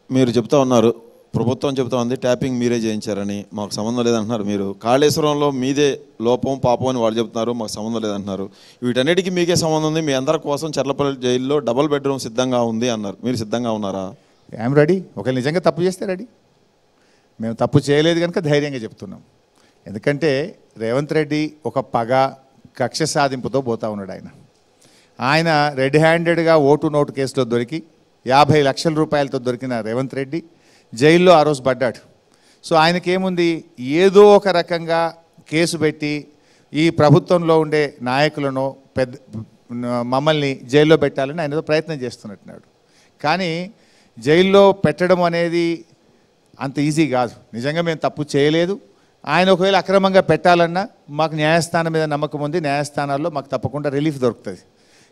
మీరు చెప్తా ఉన్నారు, ప్రభుత్వం చెప్తా ఉంది ట్యాపింగ్ మీరే చేయించారని, మాకు సంబంధం లేదంటున్నారు. మీరు కాళేశ్వరంలో మీదే లోపం పాపం అని వాళ్ళు చెప్తున్నారు, మాకు సంబంధం లేదంటున్నారు. వీటన్నిటికీ మీకే సంబంధం ఉంది, మీ అందరి కోసం చర్లపల్లి జైల్లో డబుల్ బెడ్రూమ్ సిద్ధంగా ఉంది అన్నారు. మీరు సిద్ధంగా ఉన్నారా? I'm ready. ఒకవేళ నిజంగా తప్పు చేస్తే రెడీ. మేము తప్పు చేయలేదు కనుక ధైర్యంగా చెప్తున్నాం. ఎందుకంటే రేవంత్ రెడ్డి ఒక పగ కక్ష సాధింపుతో పోతా ఉన్నాడు. ఆయన రెడ్ హ్యాండెడ్గా ఓటు నోటు కేసులో దొరికి 50 లక్షల రూపాయలతో దొరికిన రేవంత్ రెడ్డి జైల్లో ఆ రోజు పడ్డాడు. సో ఆయనకేముంది, ఏదో ఒక రకంగా కేసు పెట్టి ఈ ప్రభుత్వంలో ఉండే నాయకులను మమ్మల్ని జైల్లో పెట్టాలని ఆయన ప్రయత్నం చేస్తున్నట్టున్నాడు. కానీ జైల్లో పెట్టడం అనేది అంత ఈజీ కాదు. నిజంగా మేము తప్పు చేయలేదు. ఆయన ఒకవేళ అక్రమంగా పెట్టాలన్నా మాకు న్యాయస్థానం మీద నమ్మకం ఉంది, న్యాయస్థానాల్లో మాకు తప్పకుండా రిలీఫ్ దొరుకుతుంది.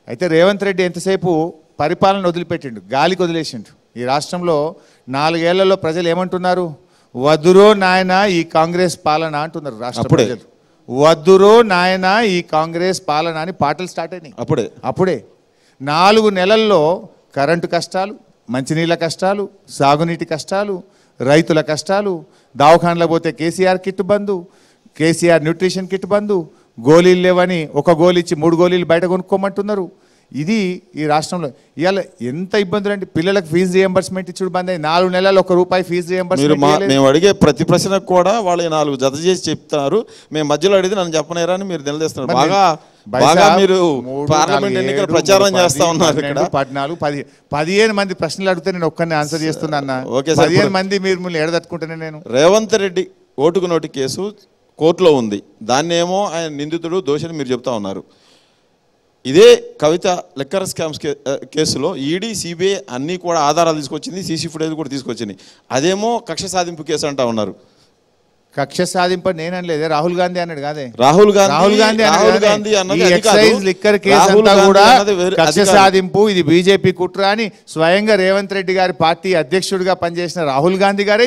అయితే రేవంత్ రెడ్డి ఎంతసేపు పరిపాలన వదిలిపెట్టిండు, గాలికి వదిలేసిండు. ఈ రాష్ట్రంలో 4 ఏళ్లలో ప్రజలు ఏమంటున్నారు? వద్దురో నాయన ఈ కాంగ్రెస్ పాలన అంటున్నారు రాష్ట్ర ప్రజలు. వద్దురో నాయన ఈ కాంగ్రెస్ పాలన అని పాటలు స్టార్ట్ అయినాయి. అప్పుడే 4 నెలల్లో కరెంటు కష్టాలు, మంచినీళ్ళ కష్టాలు, సాగునీటి కష్టాలు, రైతుల కష్టాలు, దవాఖానలో పోతే కేసీఆర్ కిట్ బంధు, కేసీఆర్ న్యూట్రిషన్ కిట్ బంధు, గోళీలు లేవని ఒక గోళీ ఇచ్చి 3 గోళీలు బయట కొనుక్కోమంటున్నారు. ఇది ఈ రాష్ట్రంలో ఇవాళ ఎంత ఇబ్బందులు అండి. పిల్లలకు ఫీజు రియంబర్స్మెంట్ ఇచ్చుడు బంద్ అయ్యి 4 నెలలు ₹1 ఫీజు రియంబర్స్మెంట్. మేము అడిగే ప్రతి ప్రశ్నకు కూడా వాళ్ళు 4 జత చేసి చెప్తున్నారు. మేము మధ్యలో అడిగితే నన్ను చెప్పనేరా అని మీరు నిలదీస్తున్నారు. బాగా మీరు పార్లమెంట్ ఎన్నికల ప్రచారం చేస్తా ఉన్నారు. ఇక్కడ 15 మంది ప్రశ్నలు అడిగితే నేను ఒక్కరిని ఆన్సర్ చేస్తున్నా అన్న. 15 మంది మీరు ఎడదట్టుకుంటేనే నేను. రేవంత్ రెడ్డి ఓటుకు నోటి కేసు కోర్టులో ఉంది. దాన్నేమో ఆయన నిందితుడు దోషిని మీరు చెప్తా ఉన్నారు. ఇదే కవిత లిక్కర్ స్కామ్స్ కేసులో ఈడీ సిబిఐ అన్నీ కూడా ఆధారాలు తీసుకొచ్చింది, సీసీ ఫుటేజ్ కూడా తీసుకొచ్చింది. అదేమో కక్ష సాధింపు కేసు అంటా ఉన్నారు. కక్ష సాధింపు నేనలేదు, రాహుల్ గాంధీ అన్నాడు కాదే. రాహుల్ గాంధీ లిక్కర్ కేసు అంతా కూడా కక్ష సాధింపు, ఇది బీజేపీ కుట్ర అని స్వయంగా రేవంత్ రెడ్డి గారి పార్టీ అధ్యక్షుడిగా పనిచేసిన రాహుల్ గాంధీ గారే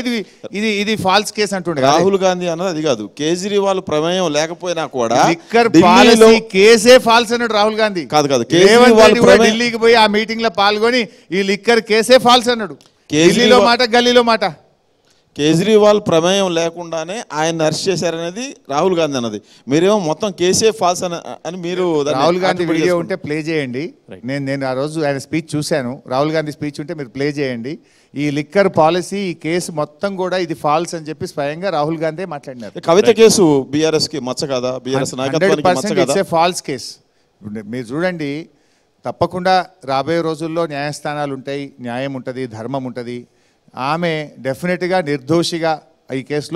ఇది ఫాల్స్ కేసు అంటుండే. రాహుల్ గాంధీ అన్నది అది కాదు. కేజ్రీవాల్ ప్రమేయం లేకపోయినా కూడా లిక్కర్ పాలసీ కేసే ఫాల్స్ అన్నాడు రాహుల్ గాంధీ. కాదు రేవంత్ రెడ్డి కూడా ఢిల్లీకి పోయి ఆ మీటింగ్ లో పాల్గొని ఈ లిక్కర్ కేసే ఫాల్స్ అన్నాడు. ఢిల్లీలో మాట, గల్లీలో మాట. కేజ్రీవాల్ ప్రమేయం లేకుండానే ఆయన అరెస్ట్ చేశారనేది రాహుల్ గాంధీ అన్నది. మీరేమో మొత్తం కేసే ఫాల్స్ అని మీరు. రాహుల్ గాంధీ వీడియో ఉంటే ప్లే చేయండి. నేను ఆ రోజు ఆయన స్పీచ్ చూశాను. రాహుల్ గాంధీ స్పీచ్ ఉంటే మీరు ప్లే చేయండి. ఈ లిక్కర్ పాలసీ, ఈ కేసు మొత్తం కూడా ఇది ఫాల్స్ అని చెప్పి స్వయంగా రాహుల్ గాంధీ మాట్లాడినారు. కవిత కేసు బీఆర్ఎస్ కి మచ్చ కదా, బీఆర్ఎస్ నాయకత్వానికి ఫాల్స్ కేసు. మీరు చూడండి, తప్పకుండా రాబోయే రోజుల్లో న్యాయస్థానాలు ఉంటాయి, న్యాయం ఉంటుంది, ధర్మం ఉంటుంది. ఆమె డెఫినెట్గా నిర్దోషిగా ఈ కేసులో